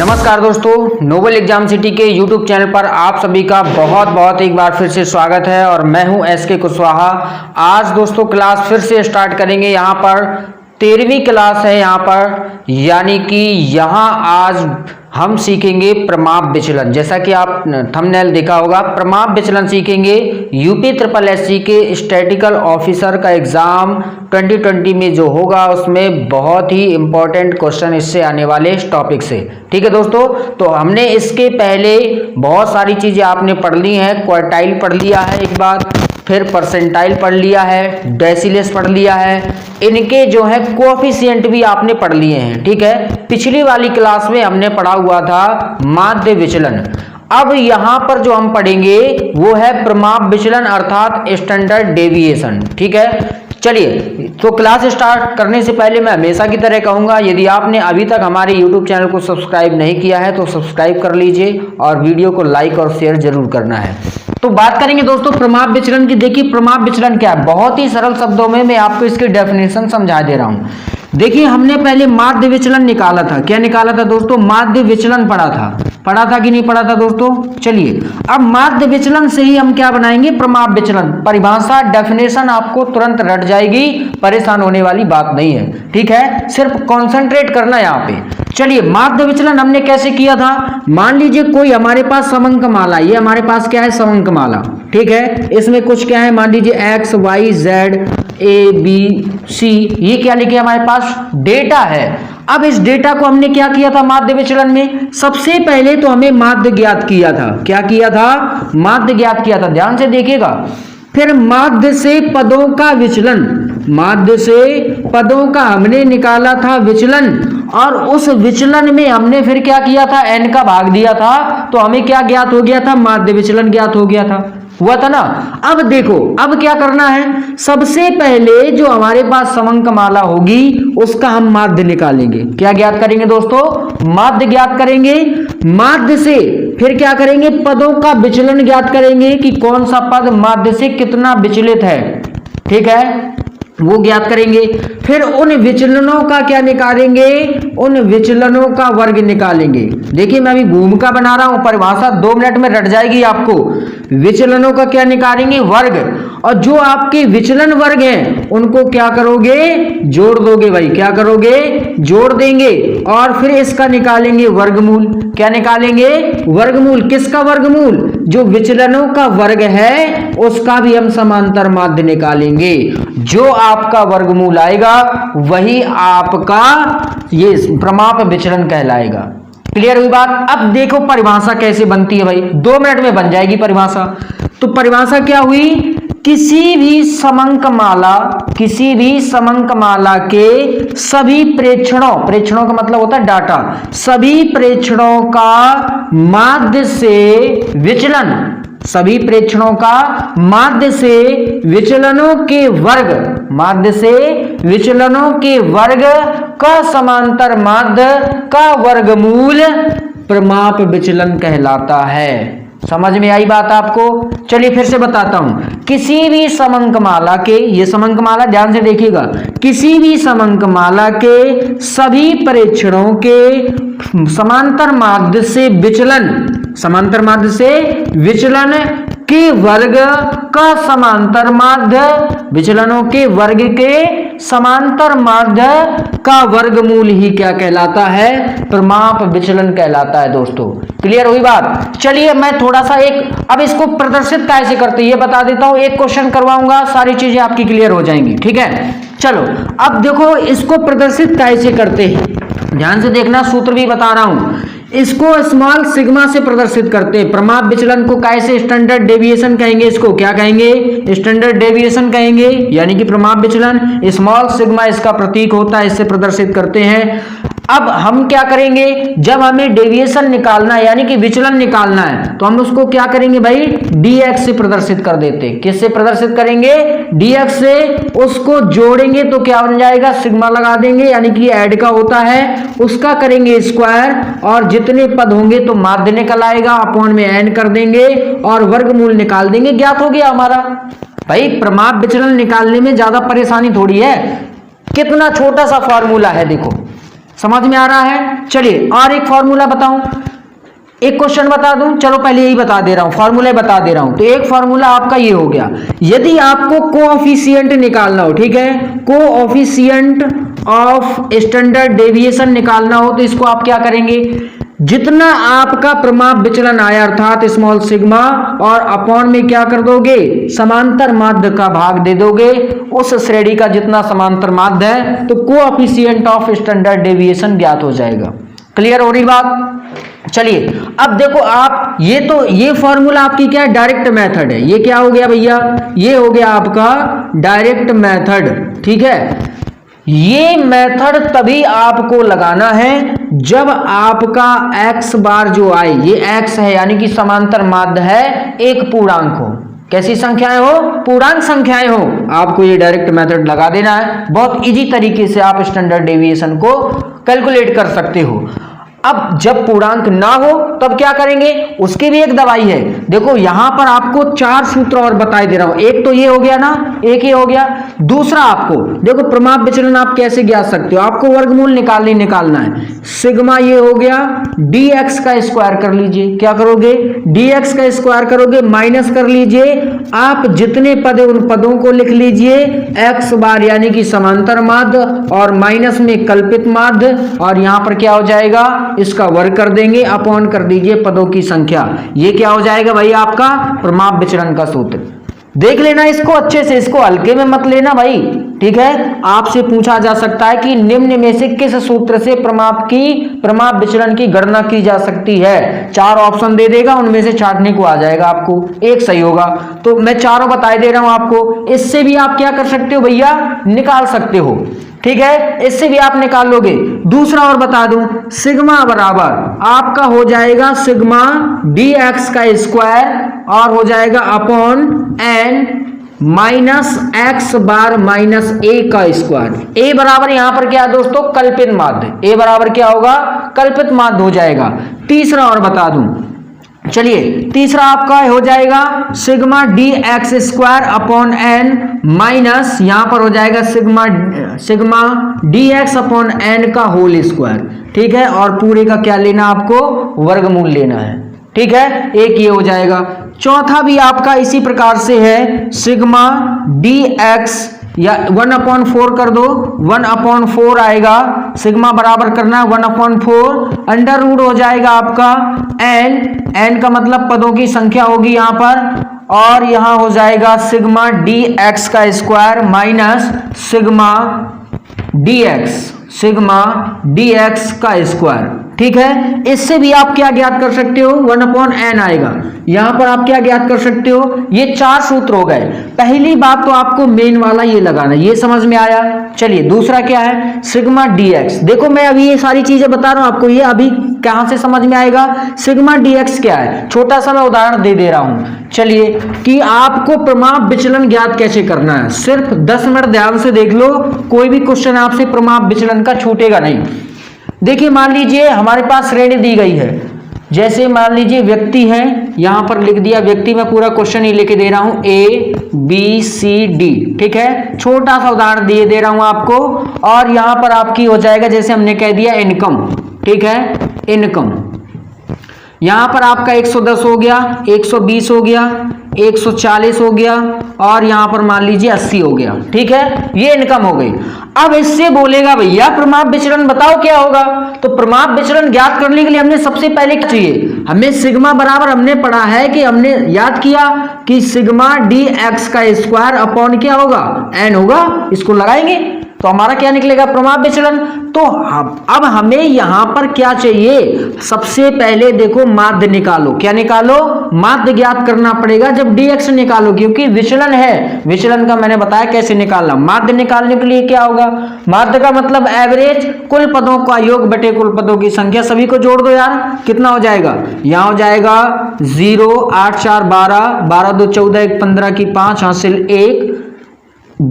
नमस्कार दोस्तों, Nobel exam city के यूट्यूब चैनल पर आप सभी का बहुत एक बार फिर से स्वागत है और मैं हूं एसके कुशवाहा। आज दोस्तों क्लास फिर से स्टार्ट करेंगे। यहां पर 13वीं क्लास है यहाँ पर, यानी कि यहाँ आज हम सीखेंगे प्रमाप विचलन। जैसा कि आप थंबनेल देखा होगा, प्रमाप विचलन सीखेंगे। यूपी ट्रिपल एससी के स्टैटिकल ऑफिसर का एग्जाम 2020 में जो होगा उसमें बहुत ही इंपॉर्टेंट क्वेश्चन इससे आने वाले इस टॉपिक से। ठीक है दोस्तों, तो हमने इसके पहले बहुत सारी चीजें आपने पढ़ ली हैं। क्वार्टाइल पढ़ लिया है एक बार, फिर परसेंटाइल पढ़ लिया है, डेसिलेस पढ़ लिया है, इनके जो है कोएफिशिएंट भी आपने पढ़ लिए हैं। ठीक है, पिछली वाली क्लास में हमने पढ़ा हुआ था माध्य विचलन। अब यहां पर जो हम पढ़ेंगे वो है प्रमाप विचलन अर्थात स्टैंडर्ड डेविएशन। ठीक है, चलिए तो क्लास स्टार्ट करने से पहले मैं हमेशा की तरह कहूंगा, यदि आपने अभी तक हमारे YouTube चैनल को सब्सक्राइब नहीं किया है तो सब्सक्राइब कर लीजिए और वीडियो को लाइक और शेयर जरूर करना है। तो बात करेंगे दोस्तों प्रमाप विचलन की। देखिए प्रमाप विचलन क्या है, बहुत ही सरल शब्दों में मैं आपको इसकी डेफिनेशन समझा दे रहा हूं। देखिए हमने पहले माध्य विचलन निकाला था। क्या निकाला था दोस्तों? माध्य विचलन पढ़ा था कि नहीं पढ़ा था दोस्तों? चलिए अब माध्य विचलन से ही हम क्या बनाएंगे, प्रमाप विचलन। परिभाषा डेफिनेशन आपको तुरंत रट जाएगी, परेशान होने वाली बात नहीं है। ठीक है, सिर्फ कॉन्सेंट्रेट करना है यहाँ पे। चलिए माध्य विचलन हमने कैसे किया था। मान लीजिए कोई हमारे पास समंक माला, ये हमारे पास क्या है, समंक माला। ठीक है, इसमें कुछ क्या है, मान लीजिए X Y Z A B C, ये क्या लिखे हमारे पास, डेटा है। अब इस डेटा को हमने क्या किया था माध्य विचलन में, सबसे पहले तो हमें माध्य ज्ञात किया था। क्या किया था? माध्य ज्ञात किया था। ध्यान से देखिएगा। फिर माध्य से पदों का विचलन, माध्य से पदों का हमने निकाला था विचलन, और उस विचलन में हमने फिर क्या किया था, n का भाग दिया था, तो हमें क्या ज्ञात हो गया था, माध्य विचलन ज्ञात हो गया था। हुआ था ना। अब देखो अब क्या करना है, सबसे पहले जो हमारे पास समंक माला होगी उसका हम माध्य निकालेंगे। क्या ज्ञात करेंगे दोस्तों? माध्य ज्ञात करेंगे। माध्य से फिर क्या करेंगे, पदों का विचलन ज्ञात करेंगे कि कौन सा पद माध्य से कितना विचलित है। ठीक है, वो ज्ञात करेंगे। फिर उन विचलनों का क्या निकालेंगे, उन विचलनों का वर्ग निकालेंगे। देखिए मैं अभी भूमिका बना रहा हूं, परिभाषा 2 मिनट में रट जाएगी आपको। विचलनों का क्या निकालेंगे, वर्ग, और जो आपके विचलन वर्ग हैं उनको क्या करोगे, जोड़ दोगे भाई। क्या करोगे, जोड़ देंगे। और फिर इसका निकालेंगे वर्गमूल। क्या निकालेंगे, वर्गमूल। किसका वर्गमूल? जो विचलनों का वर्ग है उसका भी हम समांतर माध्य निकालेंगे। जो आपका वर्गमूल आएगा वही आपका ये प्रमाप विचलन कहलाएगा। क्लियर हुई बात? अब देखो परिभाषा कैसे बनती है भाई, 2 मिनट में बन जाएगी परिभाषा। तो परिभाषा क्या हुई, किसी भी समंक माला के सभी प्रेक्षणों, प्रेक्षणों का मतलब होता है डाटा, सभी प्रेक्षणों का माध्य से विचलन, सभी प्रेक्षणों का माध्य से विचलनों के वर्ग, माध्य से विचलनों के वर्ग का समांतर माध्य का वर्गमूल प्रमाप विचलन कहलाता है। समझ में आई बात आपको? चलिए फिर से बताता हूं। किसी भी समंक माला के, ये समंक माला ध्यान से देखिएगा, किसी भी समंक माला के सभी प्रेक्षणों के समांतर माध्य से विचलन, समांतर माध्य से विचलन के वर्ग का समांतर माध्य, विचलनों के वर्ग के समांतर माध्य का वर्गमूल ही क्या कहलाता है, प्रमाप विचलन कहलाता है दोस्तों। क्लियर हुई बात? चलिए मैं थोड़ा सा अब इसको प्रदर्शित कैसे करते ये बता देता हूं। एक क्वेश्चन करवाऊंगा, सारी चीजें आपकी क्लियर हो जाएंगी। ठीक है, चलो अब देखो इसको प्रदर्शित कैसे करते हैं, ध्यान से देखना, सूत्र भी बता रहा हूं। इसको स्मॉल सिग्मा से प्रदर्शित करते हैं। प्रमाप विचलन को कैसे, स्टैंडर्ड डेविएशन कहेंगे। इसको क्या कहेंगे, स्टैंडर्ड डेविएशन कहेंगे, यानी कि प्रमाप विचलन। स्मॉल सिग्मा इसका प्रतीक होता है, इससे प्रदर्शित करते हैं। अब हम क्या करेंगे, जब हमें डेविएशन निकालना है यानी कि विचलन निकालना है तो हम उसको क्या करेंगे भाई, dx से प्रदर्शित कर देते हैं। किससे प्रदर्शित करेंगे, dx से। उसको जोड़ेंगे तो क्या बन जाएगा, सिग्मा लगा देंगे, यानी कि ऐड का होता है, उसका करेंगे स्क्वायर, और जितने पद होंगे तो माध्य निकल आएगा, अपॉन में n कर देंगे और वर्गमूल निकाल देंगे। ज्ञात हो गया हमारा। भाई प्रमाप विचलन निकालने में ज्यादा परेशानी थोड़ी है, कितना छोटा सा फॉर्मूला है देखो। समझ में आ रहा है? चलिए और एक फॉर्मूला बताऊं, एक क्वेश्चन बता दूं, चलो पहले यही बता दे रहा हूं, फॉर्मूला बता दे रहा हूं। तो एक फॉर्मूला आपका ये हो गया, यदि आपको कोएफिशिएंट निकालना हो, ठीक है, कोएफिशिएंट ऑफ स्टैंडर्ड डेविएशन निकालना हो, तो इसको आप क्या करेंगे, जितना आपका प्रमाप विचलन आया अर्थात स्मॉल सिग्मा, और अपॉन में क्या कर दोगे, समांतर माध्य का भाग दे दोगे, उस श्रेणी का जितना समांतर माध्य है, तो कोएफिशिएंट ऑफ स्टैंडर्ड डेविएशन ज्ञात हो जाएगा। क्लियर हो रही बात? चलिए अब देखो आप, ये फॉर्मूला आपकी क्या है, डायरेक्ट मेथड है। ये क्या हो गया भैया, ये हो गया आपका डायरेक्ट मेथड, ठीक है। ये मेथड तभी आपको लगाना है जब आपका x बार जो आए, ये x है यानी कि समांतर माध्य है, एक पूर्णांक हो। कैसी संख्याएं हो, पूर्णांक संख्याएं हो, आपको ये डायरेक्ट मेथड लगा देना है। बहुत इजी तरीके से आप स्टैंडर्ड डेविएशन को कैलकुलेट कर सकते हो। अब जब पूर्णांक ना हो तब क्या करेंगे, उसकी भी एक दवाई है। देखो यहां पर आपको 4 सूत्र और बताई दे रहा हूं, एक तो ये हो गया ना, एक ये हो गया। दूसरा आपको देखो प्रमाप विचलन आप कैसे ज्ञात सकते हो, आपको वर्गमूल निकालना है। सिग्मा ये हो गया dx का स्क्वायर कर लीजिए, क्या करोगे, dx का स्क्वायर करोगे, माइनस कर लीजिए, आप जितने पद उन पदों को लिख लीजिए, x बार यानी कि समांतर माध्य और माइनस में कल्पित माध्य, और यहां पर क्या हो जाएगा, इसका वर्ग कर देंगे, अपॉन कर दीजिए पदों की संख्या। ये क्या हो जाएगा भाई, आपका प्रमाप विचलन का सूत्र। देख लेना इसको अच्छे से, इसको हल्के में मत लेना भाई, ठीक है। आपसे पूछा जा सकता है कि निम्न में से किस सूत्र से प्रमाप विचलन की गणना की जा सकती है। 4 ऑप्शन दे देगा, उनमें से छांटने को आ जाएगा आपको, एक सही होगा। तो मैं चारों बताए दे रहा हूं आपको, इससे भी आप क्या कर सकते हो भैया, निकाल सकते हो, ठीक है, इससे भी आप निकाल लोगे। दूसरा और बता दूं, सिग्मा बराबर आपका हो जाएगा सिग्मा dx का स्क्वायर, और हो जाएगा upon n minus x bar minus a का स्क्वायर। a बराबर यहां पर क्या है दोस्तों, कल्पित माध्य, a बराबर क्या होगा, कल्पित माध्य हो जाएगा। तीसरा और बता दूं, चलिए तीसरा आपका हो जाएगा sigma dx square upon n minus, यहां पर हो जाएगा सिग्मा dx अपॉन n का होल स्क्वायर, ठीक है, और पूरे का क्या लेना, आपको वर्गमूल लेना है, ठीक है, एक ये हो जाएगा। चौथा भी आपका इसी प्रकार से है, सिग्मा dx या 1/4 कर दो, 1/4 आएगा, सिग्मा बराबर करना 1/4, अंडर रूट हो जाएगा आपका n का मतलब पदों की संख्या होगी यहां पर, और यहां हो जाएगा सिग्मा dx का स्क्वायर माइनस सिग्मा dx का स्क्वायर, ठीक है। इससे भी आप क्या ज्ञात कर सकते हो, 1/n आएगा, यहां पर आप क्या ज्ञात कर सकते हो, ये 4 सूत्र हो गए। पहली बात तो आपको मेन वाला ये लगाना, ये समझ में आया। चलिए दूसरा क्या है, सिग्मा dx। देखो मैं अभी ये सारी चीजें बता रहा हूं आपको, ये अभी कहां से समझ में आएगा, सिग्मा dx क्या है, छोटा सा मैं उदाहरण दे रहा हूं। चलिए कि आपको प्रमाप विचलन ज्ञात कैसे करना है, सिर्फ 10 मिनट ध्यान से देख लो, कोई भी क्वेश्चन आपसे प्रमाप विचलन का छूटेगा नहीं। देखिए मान लीजिए हमारे पास श्रेणी दी गई है, जैसे मान लीजिए व्यक्ति है, यहां पर लिख दिया व्यक्ति, मैं पूरा क्वेश्चन ही लेके दे रहा हूं ABCD, ठीक है, छोटा सा उदाहरण दे रहा हूं आपको, और यहां पर आपकी हो जाएगा जैसे हमने कह दिया इनकम, ठीक है, इनकम यहां पर आपका 110 हो गया, 120 हो गया, 140 हो गया, और यहां पर मान लीजिए 80 हो गया, ठीक है, ये इनकम हो गई। अब इससे बोलेगा भैया प्रमाप विचलन बताओ क्या होगा, तो प्रमाप विचलन ज्ञात करने के लिए हमने सबसे पहले क्या चाहिए, हमें सिग्मा बराबर हमने पढ़ा है कि हमने याद किया कि सिग्मा dx का स्क्वायर अपॉन क्या होगा, n होगा, इसको लगाएंगे तो हमारा क्या निकलेगा, प्रमाप विचलन। तो अब हमें यहां पर क्या चाहिए, सबसे पहले देखो माध्य निकालो, क्या निकालो, माध्य ज्ञात करना पड़ेगा जब dx निकालो, क्योंकि विचलन है, विचलन का मैंने बताया कैसे निकालना। माध्य निकालने के लिए क्या होगा, माध्य का मतलब एवरेज, कुल पदों का योग बटे कुल पदों की संख्या, सभी को जोड़ दो यार, कितना हो जाएगा, यहां हो जाएगा 0, 8 4 12, 12 2 14, 1 15 की 5 हासिल 1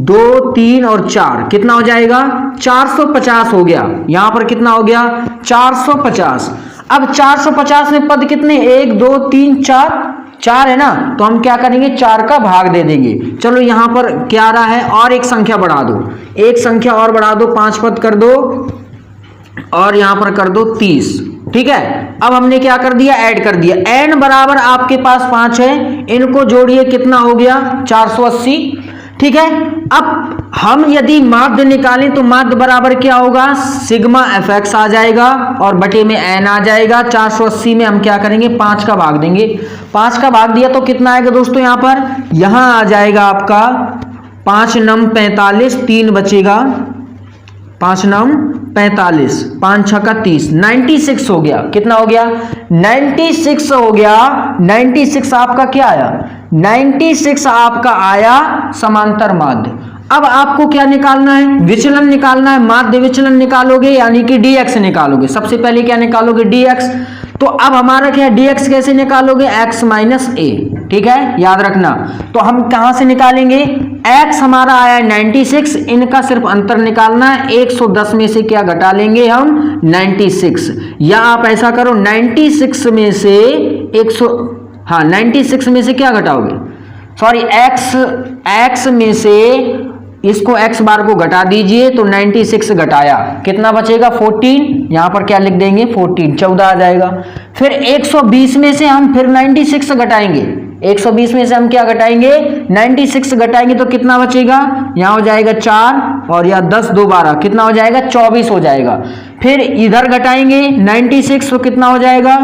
2 3 और 4, कितना हो जाएगा 450 हो गया, यहां पर कितना हो गया 450। अब 450 में पद कितने, 1 2 3 4 है ना, तो हम क्या करेंगे 4 का भाग दे देंगे। चलो यहां पर क्या रहा है, और एक संख्या बढ़ा दो, एक संख्या और बढ़ा दो, 5 पद कर दो, और यहां पर कर दो 30। ठीक है, अब हमने क्या कर दिया, ऐड कर दिया। n बराबर आपके पास 5 है, इनको जोड़िए, कितना हो गया 480। ठीक है, अब हम यदि माध्य निकालें तो माध्य बराबर क्या होगा, सिग्मा fx आ जाएगा और बटे में n आ जाएगा। 480 में हम क्या करेंगे, 5 का भाग देंगे। 5 का भाग दिया तो कितना आएगा दोस्तों, यहां पर यहां आ जाएगा आपका 5 नम 45, 3 बचेगा, 5 नम 45, 5 6 का 30, 96 हो गया। कितना हो गया, 96 हो गया। 96 आपका क्या आया, 96 आपका आया समांतर माध्य। अब आपको क्या निकालना है, विचलन निकालना है। माध्य विचलन निकालोगे यानी कि dx निकालोगे। सबसे पहले क्या निकालोगे, dx। तो अब हमारा क्या है, dx कैसे निकालोगे, x माइनस ए। ठीक है, याद रखना। तो हम कहां से निकालेंगे, x हमारा आया है 96, इनका सिर्फ अंतर निकालना है। 110 में से क्या घटा लेंगे हम, 96। या आप ऐसा करो, 96 में से 96 में से क्या घटाओगे, सॉरी x में से इसको x बार को घटा दीजिए तो 96 घटाया, कितना बचेगा 14। यहां पर क्या लिख देंगे 14, 14 आ जाएगा। फिर 120 में से हम फिर 96 घटाएंगे। 120 में से हम क्या घटाएंगे, 96 घटाएंगे तो कितना बचेगा, यहां हो जाएगा 4 और या 10 2 12, कितना हो जाएगा 24 हो जाएगा। फिर इधर घटाएंगे 96 तो कितना हो जाएगा,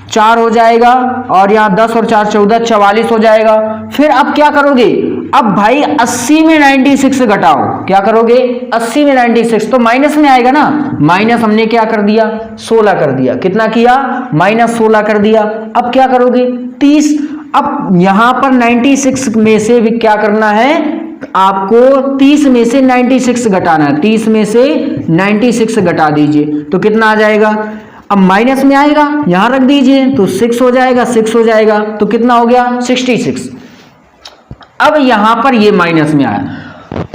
4 हो जाएगा और यहाँ 10 और 4 14, 44 हो जाएगा। फिर अब क्या करोगे, अब भाई 80 में 96 घटाओ, क्या करोगे 80 में 96 तो माइनस में आएगा ना, माइनस हमने क्या कर दिया 16 कर दिया। कितना किया, माइनस 16 कर दिया। अब क्या करोगे 30। अब यहां पर 96 में से भी क्या करना है, आपको 30 में से 96 घटाना है। 30 में से 96 घटा दीजिए तो कितना आ जाएगा, अब माइनस में आएगा, यहां रख दीजिए तो 6 हो जाएगा, 6 हो जाएगा तो कितना हो गया 66। अब यहां पर ये माइनस में आया।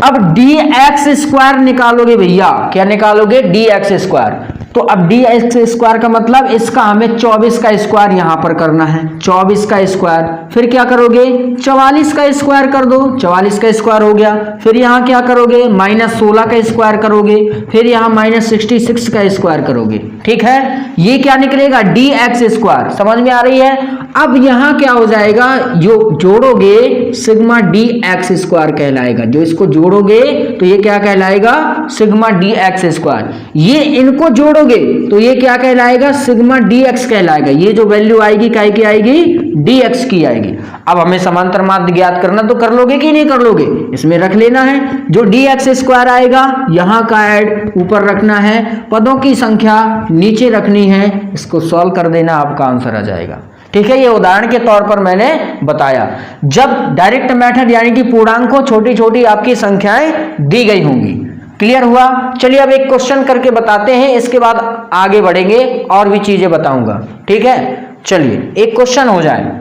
अब dx स्क्वायर निकालोगे भैया, क्या निकालोगे dx स्क्वायर। तो अब dx स्क्वायर का मतलब इसका हमें 24 का स्क्वायर यहां पर करना है, 24 का स्क्वायर। फिर क्या करोगे 44 का स्क्वायर कर दो, 44 का स्क्वायर हो गया। फिर यहां क्या करोगे माइनस 16 का स्क्वायर करोगे, फिर यहां माइनस 66 का स्क्वायर करोगे। ठीक है, ये क्या निकलेगा dx स्क्वायर, समझ में आ रही है। अब यहां क्या हो जाएगा, जो जोड़ोगे सिग्मा dx स्क्वायर कहलाएगा। जो इसको जोड़ोगे तो ये क्या कहलाएगा, सिग्मा dx स्क्वायर। ये इनको जोड़ोगे तो ये क्या कहलाएगा, सिग्मा dx कहलाएगा। ये जो वैल्यू आएगी काय की आएगी, dx की आएगी। अब हमें समांतर माध्य ज्ञात करना, तो कर लोगे कि नहीं कर लोगे, इसमें रख लेना है। जो dx स्क्वायर आएगा यहां का ऐड ऊपर रखना है, पदों की संख्या नीचे रखनी है, इसको सॉल्व कर देना, आपका आंसर आ जाएगा। ठीक है, ये उदाहरण के तौर पर मैंने बताया। जब डायरेक्ट मेथड यानी कि पूर्णांकों छोटी छोटी आपकी संख्याएं दी गई होंगी। क्लियर हुआ। चलिए अब एक क्वेश्चन करके बताते हैं, इसके बाद आगे बढ़ेंगे और भी चीजें बताऊंगा। ठीक है, चलिए एक क्वेश्चन हो जाए।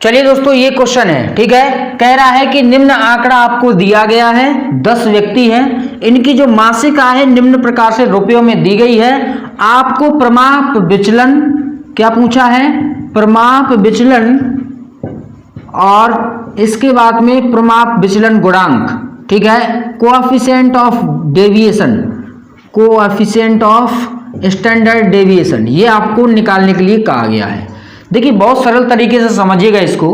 चलिए दोस्तों ये क्वेश्चन है, ठीक है, कह रहा है कि निम्न आंकड़ा आपको दिया गया है, 10 व्यक्ति हैं, इनकी जो मासिक आय है निम्न प्रकार से रुपयों में दी गई है। आपको प्रमाप विचलन क्या पूछा है, प्रमाप विचलन और इसके बाद में प्रमाप विचलन गुणांक। ठीक है, coefficient of deviation, coefficient of standard deviation, ये आपको निकालने के लिए कहा गया है। देखिए बहुत सरल तरीके से समझिएगा इसको।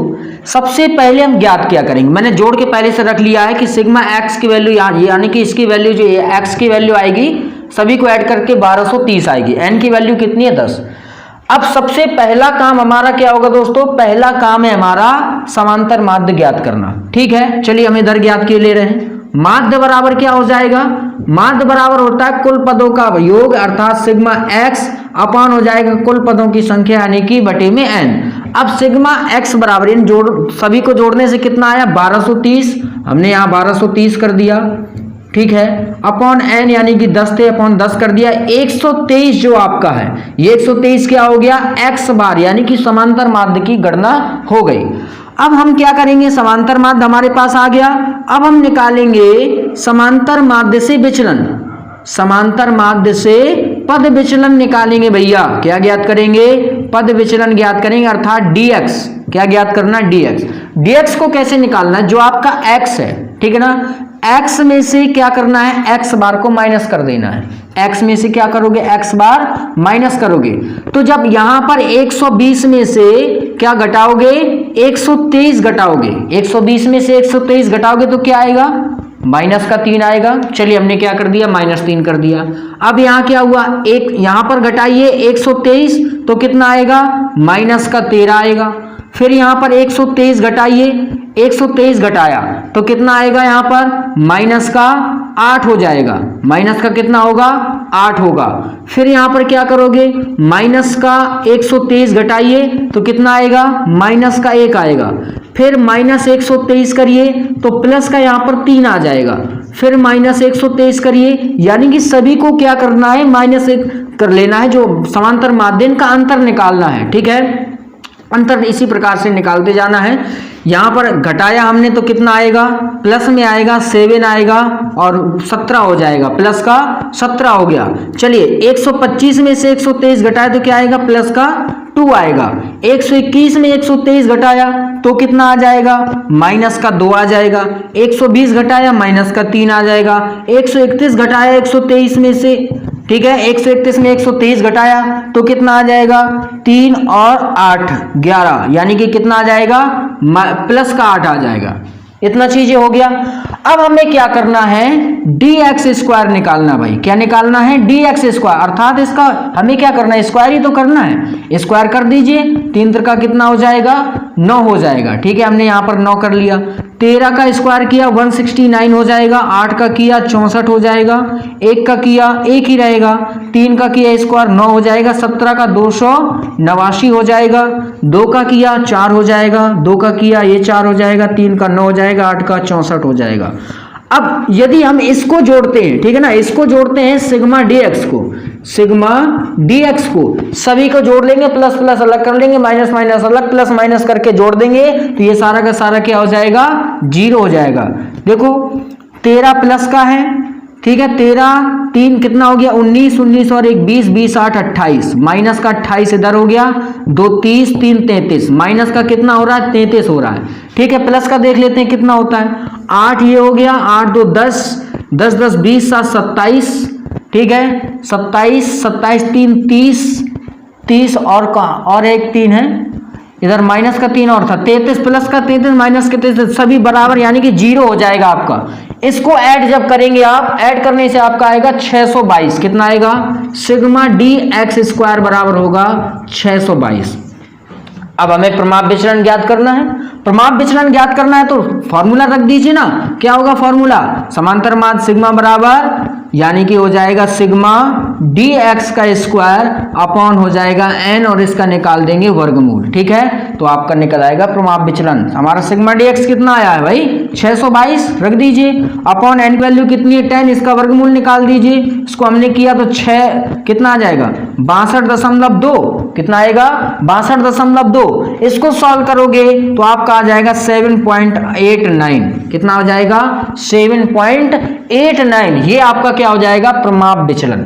सबसे पहले हम ज्ञात क्या करेंगे, मैंने जोड़ के पहले से रख लिया है कि सिग्मा एक्स की वैल्यू यानी कि इसकी वैल्यू जो एक्स की वैल्यू आएगी सभी को ऐड करके 1230 आएगी, एन की वैल्यू कितनी है 10। अब सबसे पहला काम हमारा क्या होगा दोस्तों, पहला काम है हमारा समांतर माध्य ज्ञात करना। ठीक है, चलिए हम इधर ज्ञात किए ले रहे हैं। माध्य बराबर क्या हो जाएगा, माध्य बराबर होता है कुल पदों का योग, अर्थात सिग्मा एक्स अपान हो जाएगा कुल पदों की संख्या यानी कि बटे में एन। अब सिग्मा एक्स बराबर इन सभी को जोड़ने से कितना आया 1230, हमने यहाँ 1230 कर दिया। ठीक है, अपॉन एन यानी कि 10 थे अपॉन 10 कर दिया। 123 जो आपका है ये 123 क्या हो गया एक्स बार, यानी कि समांतर माध्य की गणना हो गई। अब हम क्या करेंगे, समांतर माध्य हमारे पास आ गया। अब हम निकालेंगे समांतर माध्य से विचलन, समांतर माध्य से पद विचलन निकालेंगे भैया। क्या ज्ञात करेंगे, पद विचलन ज्ञात करेंगे, अर्थात dx। क्या ज्ञात करना है dx। dx को कैसे निकालना है, जो आपका x है, ठीक है ना, x में से क्या करना है, x बार को माइनस कर देना है। x में से क्या करोगे, x बार माइनस करोगे। तो जब यहां पर 120 में से क्या घटाओगे, 123 घटाओगे, 120 में से 123 घटाओगे तो क्या आएगा, माइनस का 3 आएगा। चलिए हमने क्या कर दिया, -3 कर दिया। अब यहाँ क्या हुआ, एक यहां पर घटाइए 123 तो कितना आएगा, माइनस का 13 आएगा। फिर यहां पर 123 घटाइए, 123 घटाया तो कितना आएगा, यहां पर माइनस का 8 हो जाएगा। माइनस का कितना होगा, 8 होगा। फिर यहां पर क्या करोगे, माइनस का 123 घटाइए तो कितना आएगा, माइनस का 1 आएगा। फिर -123 करिए तो प्लस का यहां पर 3 आ जाएगा। फिर -123 करिए, यानी कि सभी को क्या करना है, -1 कर लेना है, जो समांतर माध्यम का अंतर निकालना है। ठीक है, अंतर इसी प्रकार से निकालते जाना है। यहां पर घटाया हमने तो कितना आएगा, प्लस में आएगा 7 आएगा और 17 हो जाएगा, प्लस का 17 हो गया। चलिए 125 में से 123 घटाया तो क्या आएगा, प्लस का 2 आएगा। 121 में 123 घटाया तो कितना आ जाएगा, माइनस का 2 आ जाएगा। 120 घटाया माइनस का 3 आ जाएगा। 131 घटाया 123 में से, ठीक है, 131 में 123 घटाया तो कितना आ जाएगा, 3 और 8 11, यानी कि कितना आ जाएगा, प्लस का 8 आ जाएगा। इतना चीजें हो गया। अब हमें क्या करना है, dx स्क्वायर निकालना। भाई क्या निकालना है, dx स्क्वायर, अर्थात इसका हमें क्या करना है, स्क्वायर ही तो करना है। स्क्वायर कर दीजिए, 3 का कितना हो जाएगा, 9 हो जाएगा। ठीक है, हमने यहाँ पर 9 कर लिया। 13 का स्क्वायर किया 169 हो जाएगा। 8 का किया 64 हो जाएगा। 1 का किया 1 ही रहेगा। 3 का किया स्क्वायर 9 हो जाएगा। 17 का 289 हो जाएगा। 2 का किया 4 हो जाएगा। 2 का किया ये 4 हो जाएगा। 3 का 9 हो जाएगा। 8 का 64 हो जाएगा। अब यदि हम इसको जोड़ते हैं, ठीक है ना, इसको जोड़ते हैं सिग्मा dx को, सिग्मा dx को सभी को जोड़ लेंगे, प्लस प्लस अलग कर लेंगे, माइनस माइनस अलग, प्लस माइनस करके जोड़ देंगे तो ये सारा का सारा क्या हो जाएगा, 0 हो जाएगा। देखो 13 प्लस का है, ठीक है, 13 3 कितना हो गया, 19 19 और 1 20 20 8 28, माइनस का 28 इधर हो गया, 2 30 3 33, माइनस का कितना हो रहा है, 33 हो रहा है। ठीक है, प्लस का देख लेते हैं कितना होता है। 8 ये हो गया, 8 2 10 10 10 20 7 27, ठीक है, 27 27 3 30 30 और एक 3 है इधर, माइनस का 3 और था, 33 प्लस का 33 माइनस के 33 सभी बराबर, यानी कि 0 हो जाएगा आपका। इसको ऐड जब करेंगे आप, ऐड करने से आपका आएगा 622। कितना आएगा, सिग्मा dx स्क्वायर बराबर होगा 622। अब हमें प्रमाप विचलन ज्ञात करना है। प्रमाप विचलन ज्ञात करना है तो फॉर्मूला रख दीजिए ना। क्या होगा फॉर्मूला, समांतर माध्य सिग्मा बराबर, यानी कि हो जाएगा सिग्मा dx का स्क्वायर अपॉन हो जाएगा n और इसका निकाल देंगे वर्गमूल। ठीक है, तो आपका निकल आएगा प्रमाप विचलन। हमारा सिग्मा dx कितना आया है भाई, 622 रख दीजिए, अपॉन n की वैल्यू कितनी है 10, इसका वर्गमूल निकाल दीजिए। इसको हमने किया तो 6 कितना आ जाएगा, 62.2, कितना आएगा 62.2। इसको सॉल्व करोगे तो आपका आ जाएगा 7.89, कितना हो जाएगा 7.89। ये आपका क्या हो जाएगा, प्रमाप विचलन।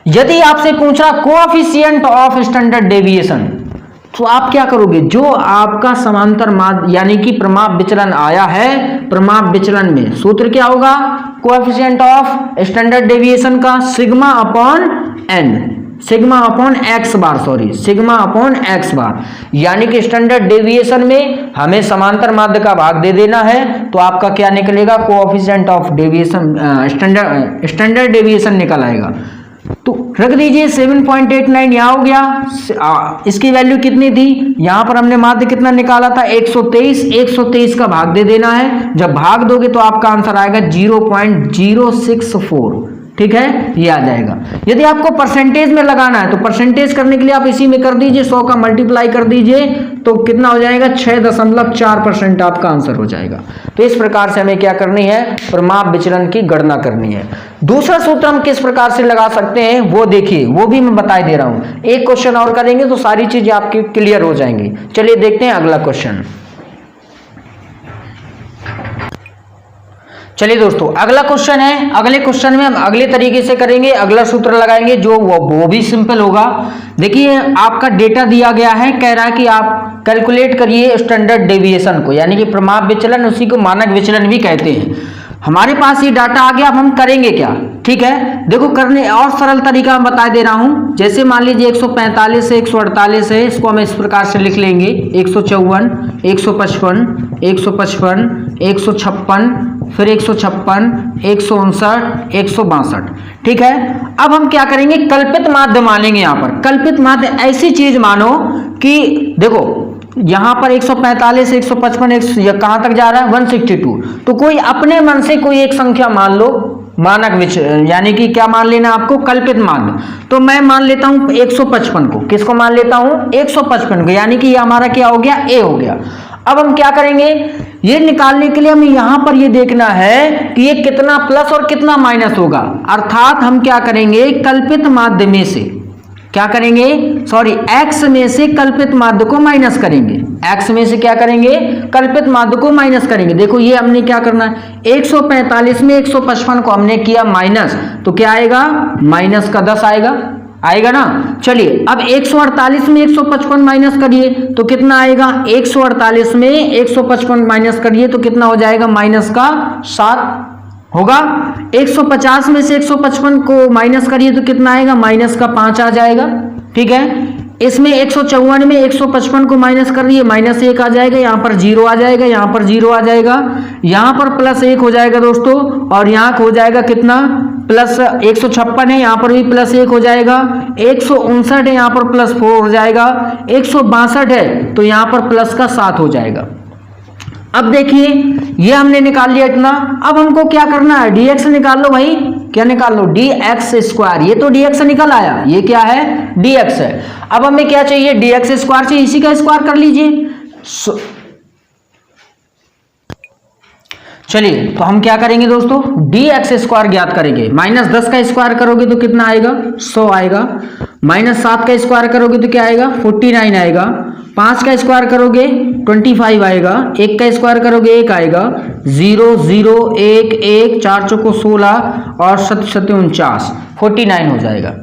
यदि आपसे पूछा कोएफिशिएंट ऑफ स्टैंडर्ड डेविएशन, तो आप क्या करोगे, जो आपका समांतर माध्य यानी कि प्रमाप विचलन आया है, प्रमाप विचलन में सूत्र क्या होगा, कोएफिशिएंट ऑफ स्टैंडर्ड डेविएशन का sigma upon n, sigma upon x bar, sorry sigma upon x bar, यानी कि स्टैंडर्ड डेविएशन में हमें समांतर माध्य का भाग दे देना है, तो आपका क्या निकलेगा, coefficient of deviation standard deviation निकल आएगा। तो रख दीजिए 7.89 यहाँ हो गया। इसकी वैल्यू कितनी थी, यहाँ पर हमने माध्य कितना निकाला था 123, 123 का भाग दे देना है। जब भाग दोगे तो आपका आंसर आएगा 0.064। ठीक है, ये आ जाएगा। यदि आपको परसेंटेज में लगाना है तो परसेंटेज करने के लिए आप इसी में कर दीजिए, 100 का मल्टीप्लाई कर दीजिए तो कितना हो जाएगा 6.4% आपका आंसर हो जाएगा। तो इस प्रकार से हमें क्या करनी है, प्रमाप विचलन की गणना करनी है। दूसरा सूत्र हम किस प्रकार से लगा सकते हैं वो देखिए, वो भी मैं बता दे रहा हूं। एक क्वेश्चन और करेंगे तो सारी चीजें आपकी क्लियर हो जाएंगी। चलिए देखते हैं अगला क्वेश्चन। चलिए दोस्तों अगला क्वेश्चन है। अगले क्वेश्चन में हम अगले तरीके से करेंगे, अगला सूत्र लगाएंगे जो वो भी सिंपल होगा। देखिए आपका डेटा दिया गया है, कह रहा है कि आप कैलकुलेट करिए स्टैंडर्ड डेविएशन को, यानी कि प्रमाप विचलन, उसी को मानक विचलन भी कहते हैं। हमारे पास ये डाटा आ गया, अब हम करेंगे क्या, ठीक है। देखो करने और सरल तरीका मैं बता दे रहा हूं। जैसे मान लीजिए 145 से 148 है, इसको हम इस प्रकार से लिख लेंगे 154, 155, 155, 156, फिर 156, 159, 162, ठीक है। अब हम क्या करेंगे, कल्पित माध्य मानेंगे। यहाँ पर कल्पित माध्य ऐसी चीज मानो कि देखो यहां पर 145, 155 कहां तक जा रहा है 162, तो कोई अपने मन से कोई एक संख्या मान लो, मानक यानी कि क्या मान लेना आपको, कल्पित मान। तो मैं मान लेता हूं 155 को, किसको मान लेता हूं 155 को, यानी कि ये हमारा क्या हो गया, ए हो गया। अब हम क्या करेंगे, ये निकालने के लिए हमें यहां पर ये देखना है कि ये कितना प्लस और कितना माइनस होगा, अर्थात हम क्या करेंगे, कल्पित माध्य में से क्या करेंगे, सॉरी x में से कल्पित माध्य को माइनस करेंगे। x में से क्या करेंगे, कल्पित माध्य को माइनस करेंगे। देखो ये हमने क्या करना है, 145 में 155 को हमने किया माइनस, तो क्या आएगा, माइनस का 10 आएगा ना। चलिए अब 148 में 155 माइनस करिए तो कितना आएगा, 148 में 155 माइनस करिए तो कितना हो जाएगा, माइनस का 7 होगा। 150 में से 155 को माइनस करिए तो कितना आएगा, माइनस का 5 आ जाएगा, ठीक है। इसमें 154 में 155 को माइनस कर रही है, माइनस 1 आ जाएगा, यहाँ पर 0 आ जाएगा, यहाँ पर 0 आ जाएगा, यहाँ पर प्लस 1 हो जाएगा दोस्तों, और यहाँ हो जाएगा कितना, प्लस 156 है, यहाँ पर भी प्लस 1 हो जाएगा, 159 है, यहाँ पर प्लस 4 हो जाएगा, 162 है तो यहाँ पर प्लस का 7 हो जाएगा। अब देखिए ये हमने निकाल लिया इतना, अब हमको क्या करना है, dx निकाल लो भाई, क्या निकाल लो, dx स्क्वायर, ये तो dx निकल आया, ये क्या है, dx है। अब हमें क्या चाहिए, dx स्क्वायर चाहिए, इसी का स्क्वायर कर लीजिए। चलिए तो हम क्या करेंगे दोस्तों, dx स्क्वायर ज्ञात करेंगे। माइनस 10 का स्क्वायर करोगे तो कितना आएगा, 100 आएगा, माइनस 7 का स्क्वायर करोगे तो क्या आएगा, 49 आएगा, 5 का स्क्वायर करोगे 25 आएगा, 1 का स्क्वायर करोगे 1 आएगा, 0 0 1 1 4 चौको 16 और 7 7 49, 49 हो जाएगा।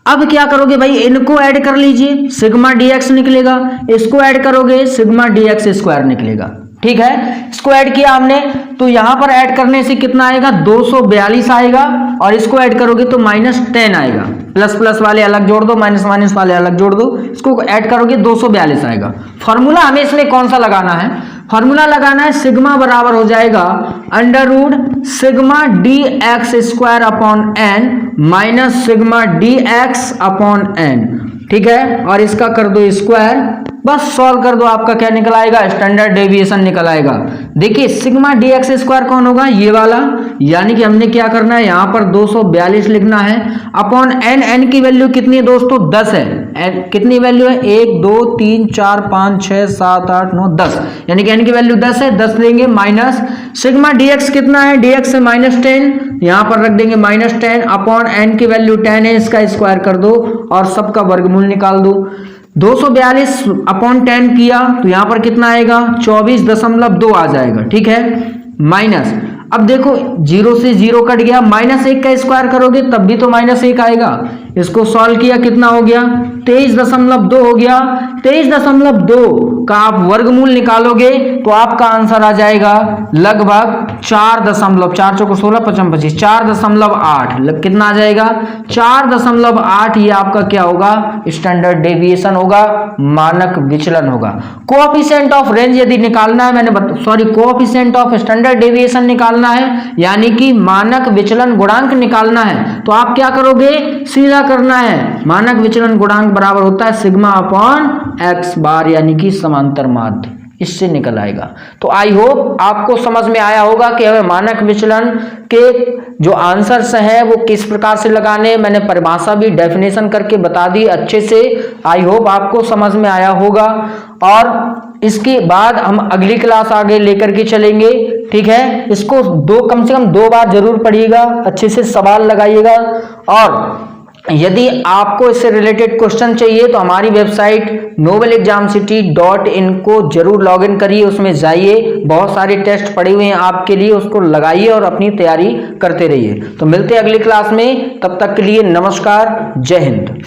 अब क्या करोगे भाई, इनको ऐड कर लीजिए, सिग्मा dx निकलेगा, इसको ऐड करोगे सिग्मा dx स्क्वायर निकलेगा, ठीक है। इसको ऐड किया हमने तो यहां पर ऐड करने से कितना आएगा, 242 आएगा, और इसको ऐड करोगे तो -10 आएगा, प्लस प्लस वाले अलग जोड़ दो, माइनस माइनस वाले अलग जोड़ दो, इसको ऐड करोगे 242 आएगा। फॉर्मूला हमें इसमें कौन सा लगाना है, फॉर्मूला लगाना है सिग्मा बराबर हो जाएगा under sigma dx square upon n minus sigma dx upon n, ठीक है। और इसका कर दो स्क्वायर, बस सॉल्व कर दो, आपका क्या निकल आएगा, स्टैंडर्ड डेविएशन निकल आएगा। देखिए सिग्मा dx स्क्वायर कौन होगा, ये वाला, यानी कि हमने क्या करना है, यहाँ पर 242 लिखना है अपॉन n, n की वैल्यू कितनी है दोस्तों, 10 है, कितनी वैल्यू है, 1 2 3 4 5 6 7 8 9 10, यानी कि n की वैल्यू 10 है, 10 देंगे माइनस सिग्मा dx कितना है, dx है -10, यहाँ पर रख देंगे -10 अपॉन n की वैल्यू 10 है, इसका स्क्वायर कर दो और सबका वर्गमूल निकाल दो। 242 अपॉन 10 किया तो यहां पर कितना आएगा, 24.2 आ जाएगा, ठीक है, माइनस। अब देखो 0 से 0 कट गया, -1 का स्क्वायर करोगे तब भी तो -1 आएगा, इसको सॉल्व किया कितना हो गया, 23.2 हो गया। 23.2 का आप वर्गमूल निकालोगे तो आपका आंसर आ जाएगा लगभग 4 चौको 16 55 25 4.8, कितना आ जाएगा 4.8। ये आपका क्या होगा, स्टैंडर्ड डेविएशन होगा, मानक विचलन होगा। कोएफिशिएंट ऑफ रेंज यदि निकालना है, कोएफिशिएंट ऑफ स्टैंडर्ड डेविएशन निकालना है, यानी कि मानक विचलन गुणांक निकालना है, तो आप क्या करोगे, सीधा करना है, मानक विचलन गुणांक बराबर होता है सिग्मा अपॉन x बार, यानी कि समांतर माध्य, इससे निकल आएगा। तो आई होप आपको समझ में आया होगा कि हमें मानक विचलन के जो आंसर्स हैं वो किस प्रकार से लगाने, मैंने परिभाषा भी डेफिनेशन करके बता दी अच्छे से, आई होप आपको समझ में आया होगा। और इसके बाद हम अगली क्लास आगे लेकर के चलेंगे, ठीक है। इसको कम से कम 2 बार जरूर पढ़िएगा, अच्छे से सवाल लगाइएगा। और यदि आपको इससे रिलेटेड क्वेश्चन चाहिए तो हमारी वेबसाइट novelexamcity.in को जरूर लॉगिन करिए, उसमें जाइए, बहुत सारे टेस्ट पड़े हुए हैं आपके लिए, उसको लगाइए और अपनी तैयारी करते रहिए। तो मिलते हैं अगली क्लास में, तब तक के लिए नमस्कार, जय हिंद।